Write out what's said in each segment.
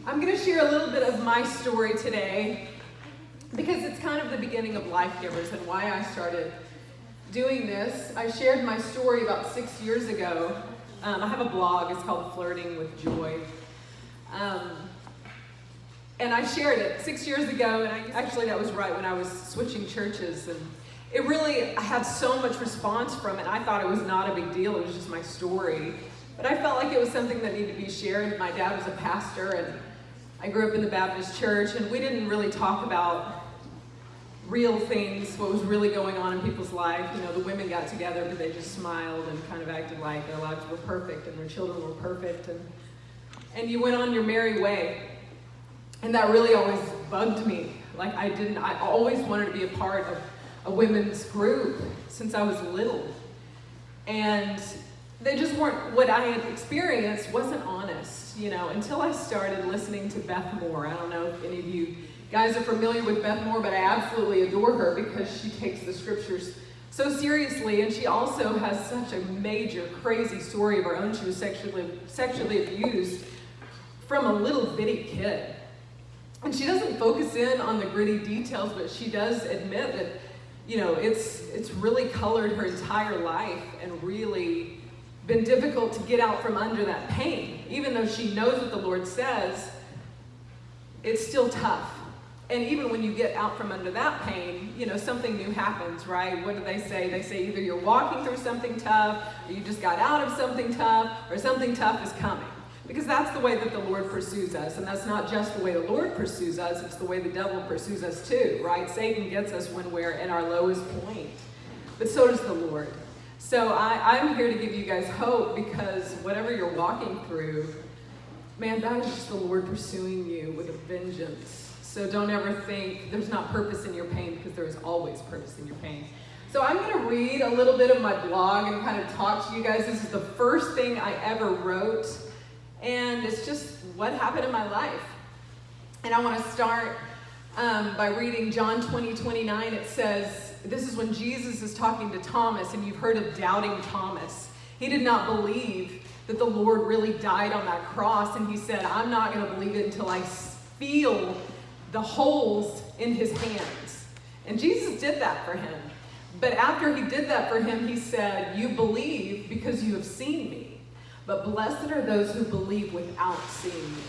I'm going to share a little bit of my story today because it's kind of the beginning of LifeGivers and why I started doing this. I shared my story about 6 years ago. I have a blog, it's called Flirting with Joy. And I shared it 6 years ago, and actually that was right when I was switching churches. And I had so much response from it. I thought it was not a big deal, it was just my story. But I felt like it was something that needed to be shared. My dad was a pastor, and I grew up in the Baptist church, and we didn't really talk about real things, what was really going on in people's life. You know, the women got together, but they just smiled and kind of acted like their lives were perfect and their children were perfect. And you went on your merry way. And that really always bugged me. I always wanted to be a part of a women's group since I was little. And they just weren't, what I had experienced wasn't honest, until I started listening to Beth Moore. I don't know if any of you guys are familiar with Beth Moore, but I absolutely adore her because she takes the scriptures so seriously, and she also has such a major, crazy story of her own. She was sexually abused from a little bitty kid. And she doesn't focus in on the gritty details, but she does admit that, it's really colored her entire life and really been difficult to get out from under that pain. Even though she knows what the Lord says, it's still tough. And even when you get out from under that pain, something new happens, right? What do they say? They say either you're walking through something tough, or you just got out of something tough, or something tough is coming. Because that's the way that the Lord pursues us. And that's not just the way the Lord pursues us, it's the way the devil pursues us too, right? Satan gets us when we're in our lowest point. But so does the Lord. So I'm here to give you guys hope, because whatever you're walking through, man, that is just the Lord pursuing you with a vengeance. So don't ever think there's not purpose in your pain, because there is always purpose in your pain. So I'm going to read a little bit of my blog and kind of talk to you guys. This is the first thing I ever wrote. And it's just what happened in my life. And I want to start by reading John 20:29. It says, this is when Jesus is talking to Thomas, and you've heard of doubting Thomas. He did not believe that the Lord really died on that cross, and he said, I'm not going to believe it until I feel the holes in his hands. And Jesus did that for him. But after he did that for him, he said, you believe because you have seen me. But blessed are those who believe without seeing me.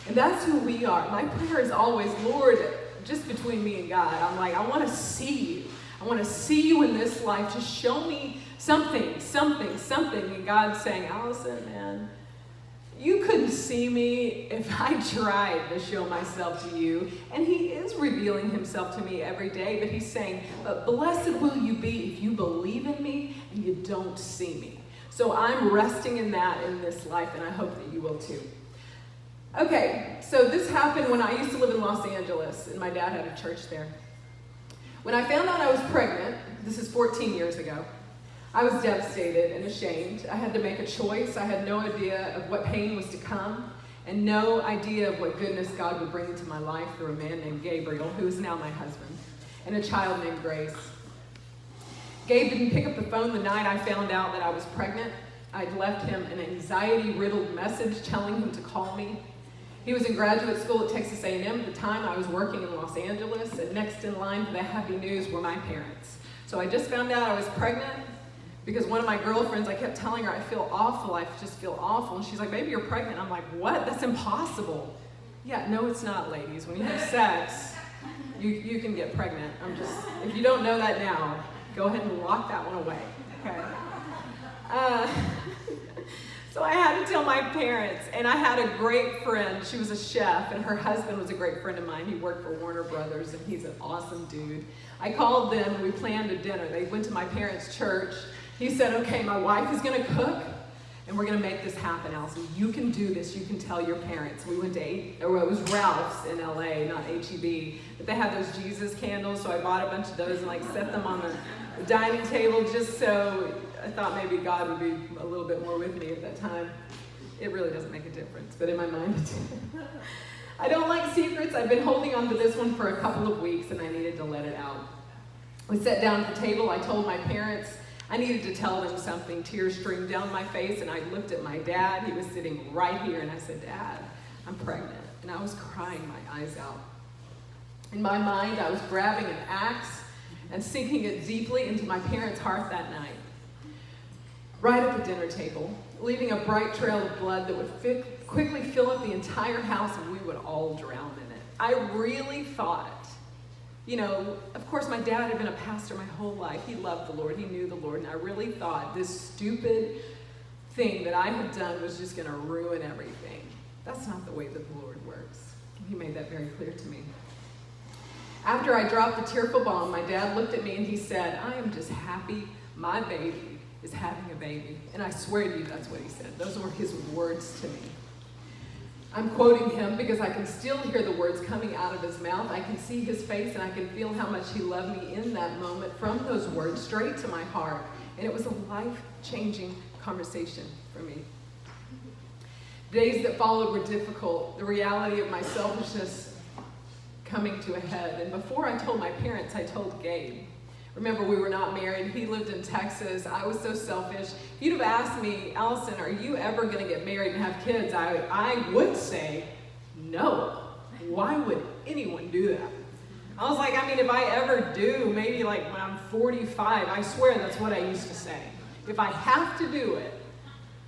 And that's who we are. My prayer is always, Lord, just between me and God, I'm like, I want to see you. I want to see you in this life. Just show me something. And God's saying, Allison, man, you couldn't see me if I tried to show myself to you. And he is revealing himself to me every day. But he's saying, but blessed will you be if you believe in me and you don't see me. So I'm resting in that in this life, and I hope that you will too. Okay, so this happened when I used to live in Los Angeles, and my dad had a church there. When I found out I was pregnant, this is 14 years ago, I was devastated and ashamed. I had to make a choice. I had no idea of what pain was to come, and no idea of what goodness God would bring into my life through a man named Gabriel, who is now my husband, and a child named Grace. Gabe didn't pick up the phone the night I found out that I was pregnant. I'd left him an anxiety-riddled message telling him to call me. He was in graduate school at Texas A&M at the time. I was working in Los Angeles, and next in line for the happy news were my parents. So I just found out I was pregnant because one of my girlfriends, I kept telling her, I feel awful, I just feel awful. And she's like, baby, you're pregnant. I'm like, what? That's impossible. Yeah, no, it's not, ladies. When you have sex, you can get pregnant. If you don't know that now, go ahead and lock that one away, okay? So I had to tell my parents, and I had a great friend. She was a chef, and her husband was a great friend of mine. He worked for Warner Brothers, and he's an awesome dude. I called them, and we planned a dinner. They went to my parents' church. He said, okay, my wife is going to cook, and we're going to make this happen, Allison. You can do this. You can tell your parents. We went to, it was Ralph's in L.A., not H-E-B. But they had those Jesus candles, so I bought a bunch of those and set them on the dining table just so I thought maybe God would be a little bit more with me at that time. It really doesn't make a difference, but in my mind it did. I don't like secrets. I've been holding on to this one for a couple of weeks, and I needed to let it out. We sat down at the table. I told my parents I needed to tell them something. Tears streamed down my face, and I looked at my dad. He was sitting right here, and I said, Dad, I'm pregnant. And I was crying my eyes out. In my mind, I was grabbing an axe and sinking it deeply into my parents' heart that night. Right at the dinner table, leaving a bright trail of blood that would quickly fill up the entire house and we would all drown in it. I really thought, of course my dad had been a pastor my whole life. He loved the Lord, he knew the Lord, and I really thought this stupid thing that I had done was just gonna ruin everything. That's not the way that the Lord works. He made that very clear to me. After I dropped the tearful bomb, my dad looked at me and he said, I am just happy my baby is having a baby. And I swear to you, that's what he said. Those were his words to me. I'm quoting him because I can still hear the words coming out of his mouth. I can see his face and I can feel how much he loved me in that moment from those words straight to my heart. And it was a life-changing conversation for me. The days that followed were difficult. The reality of my selfishness coming to a head. And before I told my parents, I told Gabe. Remember, we were not married. He lived in Texas. I was so selfish. If you'd have asked me, Allison, are you ever going to get married and have kids? I would say, no. Why would anyone do that? I was like, if I ever do, maybe like when I'm 45, I swear that's what I used to say. If I have to do it,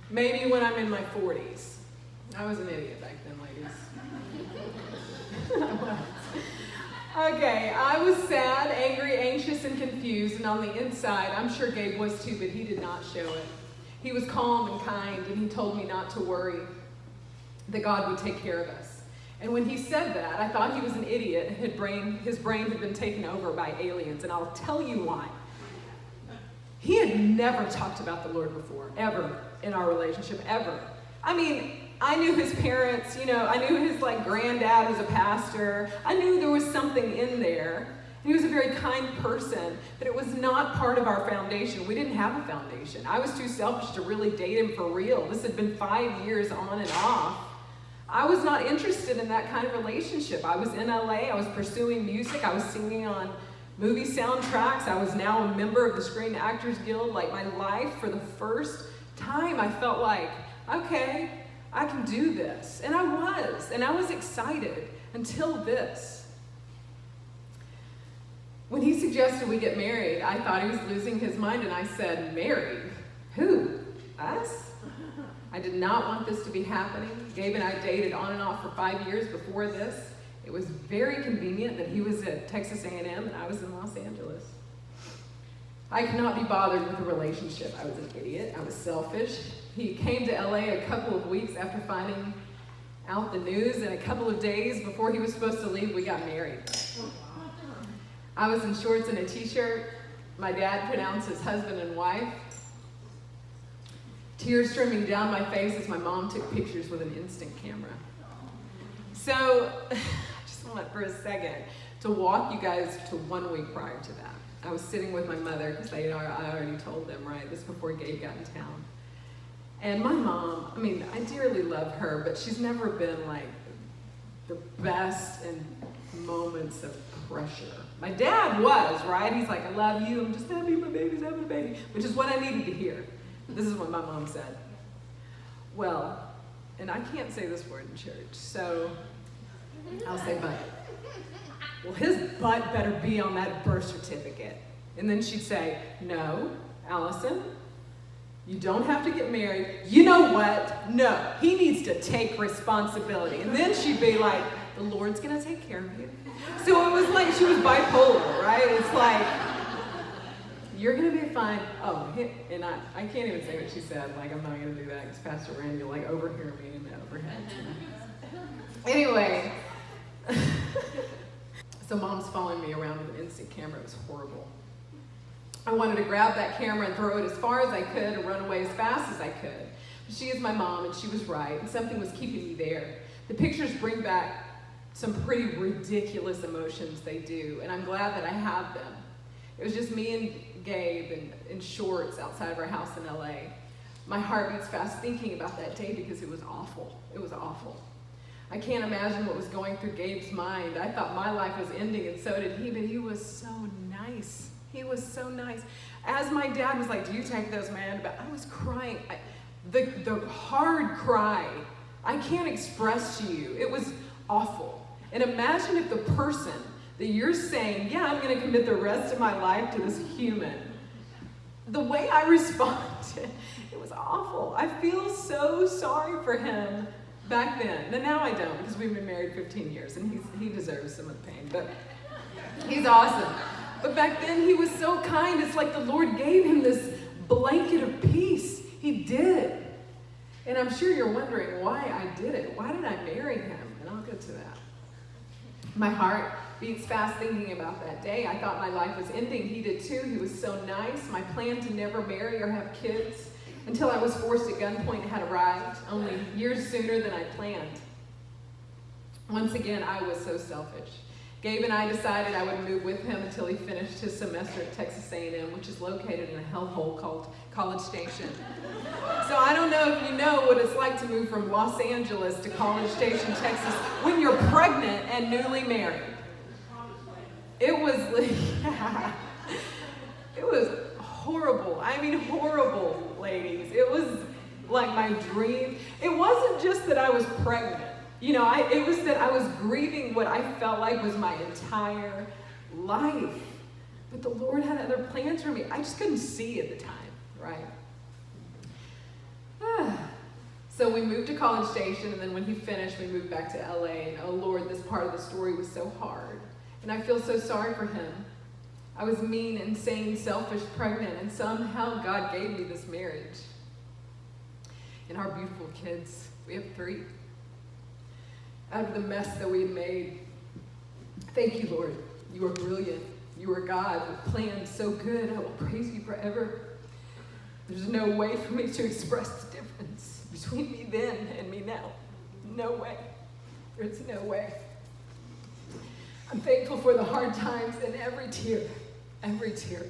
maybe when I'm in my 40s. I was an idiot back then, ladies. I was. Okay, I was sad, angry, anxious, and confused, and on the inside, I'm sure Gabe was too, but he did not show it. He was calm and kind, and he told me not to worry, that God would take care of us. And when he said that, I thought he was an idiot. His brain had been taken over by aliens, and I'll tell you why. He had never talked about the Lord before, ever, in our relationship, ever. I knew his parents, I knew his granddad was a pastor. I knew there was something in there. He was a very kind person, but it was not part of our foundation. We didn't have a foundation. I was too selfish to really date him for real. This had been 5 years on and off. I was not interested in that kind of relationship. I was in LA, I was pursuing music, I was singing on movie soundtracks. I was now a member of the Screen Actors Guild. My life, for the first time, I felt like, okay, I can do this. And I was excited until this. When he suggested we get married, I thought he was losing his mind, and I said, married? Who? Us? I did not want this to be happening. Gabe and I dated on and off for 5 years before this. It was very convenient that he was at Texas A&M and I was in Los Angeles. I could not be bothered with the relationship. I was an idiot. I was selfish. He came to LA a couple of weeks after finding out the news, and a couple of days before he was supposed to leave, we got married. I was in shorts and a t-shirt. My dad pronounced us husband and wife. Tears streaming down my face as my mom took pictures with an instant camera. So, I just want for a second to walk you guys to 1 week prior to that. I was sitting with my mother, because I already told them, right? This is before Gabe got in town. And my mom, I dearly love her, but she's never been the best in moments of pressure. My dad was, right? He's like, I love you, I'm just happy my baby's having a baby, which is what I needed to hear. This is what my mom said. Well, and I can't say this word in church, so I'll say but. Well, his butt better be on that birth certificate. And then she'd say, no, Allison, you don't have to get married. You know what? No, he needs to take responsibility. And then she'd be like, the Lord's gonna take care of you. So it was like she was bipolar, right? It's like, you're gonna be fine. Oh, and I can't even say what she said. I'm not gonna do that because Pastor Randy will overhear me in the overhead. Anyway. So mom's following me around with an instant camera. It was horrible. I wanted to grab that camera and throw it as far as I could and run away as fast as I could. But she is my mom, and she was right, and something was keeping me there. The pictures bring back some pretty ridiculous emotions, they do, and I'm glad that I have them. It was just me and Gabe in shorts outside of our house in LA. My heart beats fast thinking about that day because it was awful. It was awful. I can't imagine what was going through Gabe's mind. I thought my life was ending, and so did he, but he was so nice. He was so nice. As my dad was like, do you take those, man? But I was crying. The hard cry. I can't express to you. It was awful. And imagine if the person that you're saying, yeah, I'm going to commit the rest of my life to this human, the way I responded, it was awful. I feel so sorry for him back then. And now I don't, because we've been married 15 years, and he deserves some of the pain, but he's awesome. But back then, he was so kind. It's like the Lord gave him this blanket of peace. He did. And I'm sure you're wondering why I did it. Why did I marry him? And I'll get to that. My heart beats fast thinking about that day. I thought my life was ending. He did too. He was so nice. My plan to never marry or have kids until I was forced at gunpoint had arrived, only years sooner than I planned. Once again, I was so selfish. Gabe and I decided I would move with him until he finished his semester at Texas A&M, which is located in a hellhole called College Station. So I don't know if you know what it's like to move from Los Angeles to College Station, Texas, when you're pregnant and newly married. It was it was horrible. I mean, horrible, ladies. It was like my dream. It wasn't just that I was pregnant. You know, it was that I was grieving what I felt like was my entire life. But the Lord had other plans for me. I just couldn't see at the time, right? So we moved to College Station, and then when he finished, we moved back to LA. And oh Lord, this part of the story was so hard. And I feel so sorry for him. I was mean, insane, selfish, pregnant, and somehow God gave me this marriage. And our beautiful kids, we have 3. Out of the mess that we had made. Thank you, Lord. You are brilliant. You are God with plans so good. I will praise you forever. There's no way for me to express the difference between me then and me now. No way. There's no way. I'm thankful for the hard times and every tear. Every tear.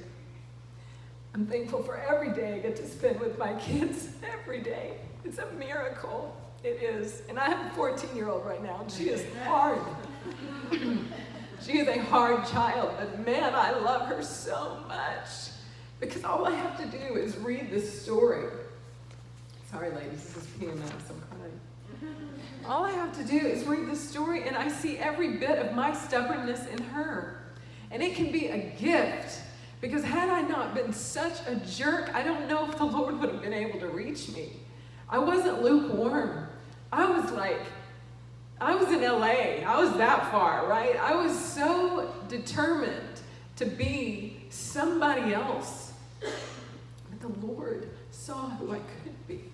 I'm thankful for every day I get to spend with my kids. Every day. It's a miracle. It is. And I have a 14-year-old right now, and she is hard. She is a hard child, but man, I love her so much. Because all I have to do is read this story. Sorry, ladies, this is PMS, I'm crying. All I have to do is read this story, and I see every bit of my stubbornness in her. And it can be a gift, because had I not been such a jerk, I don't know if the Lord would have been able to reach me. I wasn't lukewarm. I was in LA. I was that far, right? I was so determined to be somebody else. But the Lord saw who I could be.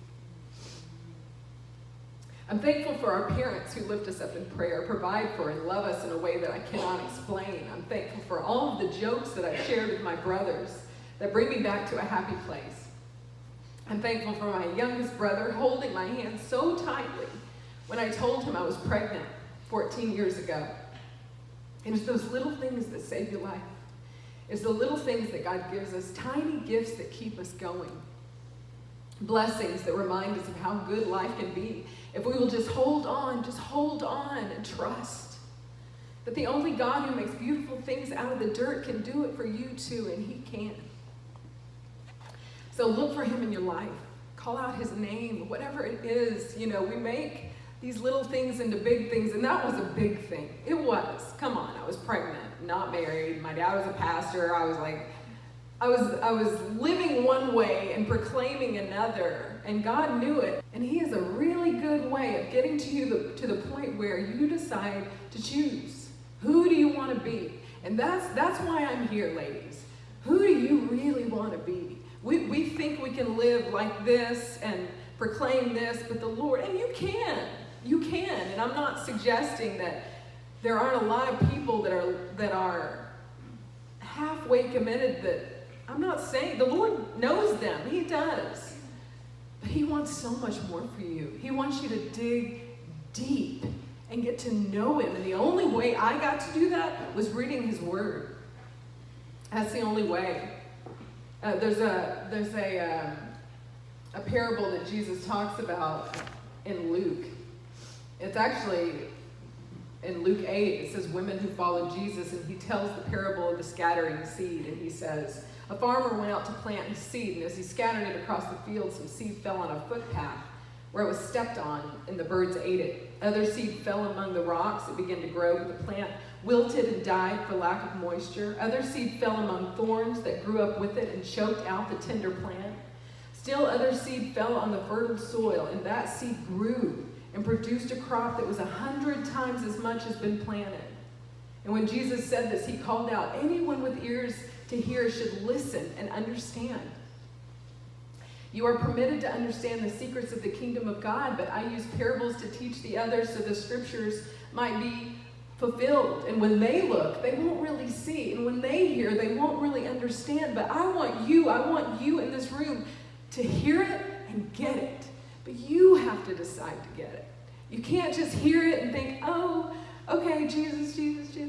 I'm thankful for our parents who lift us up in prayer, provide for and love us in a way that I cannot explain. I'm thankful for all of the jokes that I've shared with my brothers that bring me back to a happy place. I'm thankful for my youngest brother holding my hand so tightly when I told him I was pregnant 14 years ago. And it's those little things that save your life. It's the little things that God gives us, tiny gifts that keep us going. Blessings that remind us of how good life can be if we will just hold on and trust that the only God who makes beautiful things out of the dirt can do it for you too, and he can. So look for him in your life. Call out his name, whatever it is. You know, we make these little things into big things, and that was a big thing. It was. Come on, I was pregnant, not married. My dad was a pastor. I was living one way and proclaiming another, and God knew it. And he has a really good way of getting to you to the point where you decide to choose. Who do you want to be? And that's why I'm here, ladies. Who do you really want to be? We think we can live like this and proclaim this, but the Lord, and you can, and I'm not suggesting that there aren't a lot of people that are halfway committed. That I'm not saying, the Lord knows them, he does, but he wants so much more for you. He wants you to dig deep and get to know him, and the only way I got to do that was reading his word. That's the only way. There's a parable that Jesus talks about in Luke. It's actually in Luke 8. It says women who followed Jesus, and he tells the parable of the scattering seed, and he says, a farmer went out to plant his seed, and as he scattered it across the field, some seed fell on a footpath where it was stepped on and the birds ate it. Other seed fell among the rocks. It began to grow, but the plant wilted and died for lack of moisture. Other seed fell among thorns that grew up with it and choked out the tender plant. Still other seed fell on the fertile soil, and that seed grew and produced a crop that was 100 times as much as been planted. And when Jesus said this, he called out, anyone with ears to hear should listen and understand. You are permitted to understand the secrets of the kingdom of God, but I use parables to teach the others so the scriptures might be fulfilled. And when they look, they won't really see. And when they hear, they won't really understand. But I want you in this room to hear it and get it. But you have to decide to get it. You can't just hear it and think, oh, okay, Jesus,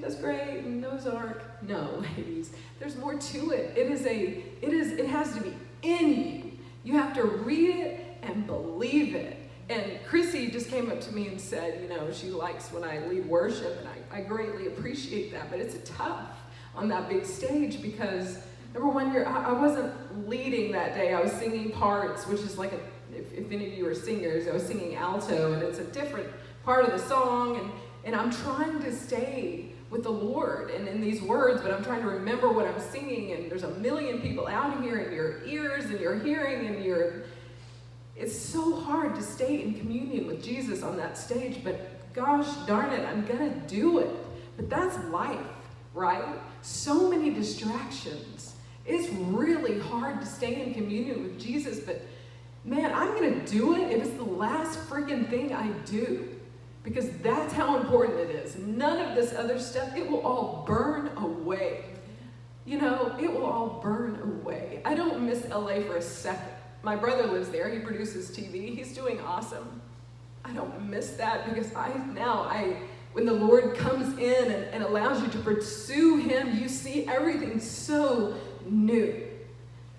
that's great, and Noah's Ark. No, ladies, there's more to it. It has to be in you. You have to read it and believe it. And Chrissy just came up to me and said, she likes when I lead worship, and I greatly appreciate that, but it's tough on that big stage because, number one, I wasn't leading that day. I was singing parts, which is like, if any of you are singers, I was singing alto, and it's a different part of the song, and I'm trying to stay with the Lord and in these words, but I'm trying to remember what I'm singing, and there's a million people out here in your ears and your hearing and it's so hard to stay in communion with Jesus on that stage, but gosh darn it, I'm gonna do it. But that's life, right? So many distractions. It's really hard to stay in communion with Jesus, but man, I'm gonna do it if it's the last freaking thing I do. Because that's how important it is. None of this other stuff, it will all burn away. It will all burn away. I don't miss LA for a second. My brother lives there. He produces TV. He's doing awesome. I don't miss that because when the Lord comes in and allows you to pursue him, you see everything so new.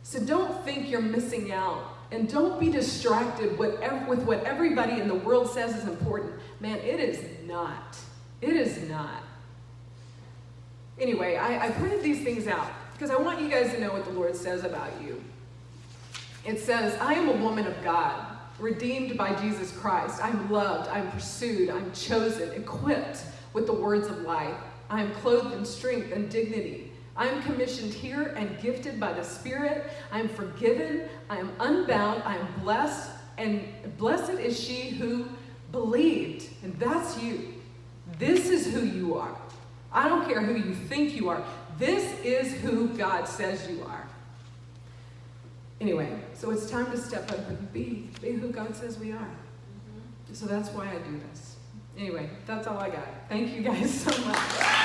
So don't think you're missing out. And don't be distracted with what everybody in the world says is important. Man, it is not. It is not. Anyway, I printed these things out because I want you guys to know what the Lord says about you. It says, I am a woman of God, redeemed by Jesus Christ. I'm loved, I'm pursued, I'm chosen, equipped with the words of life. I am clothed in strength and dignity. I am commissioned here and gifted by the Spirit. I am forgiven. I am unbound. I am blessed. And blessed is she who believed. And that's you. This is who you are. I don't care who you think you are. This is who God says you are. Anyway, so it's time to step up and be who God says we are. So that's why I do this. Anyway, that's all I got. Thank you guys so much.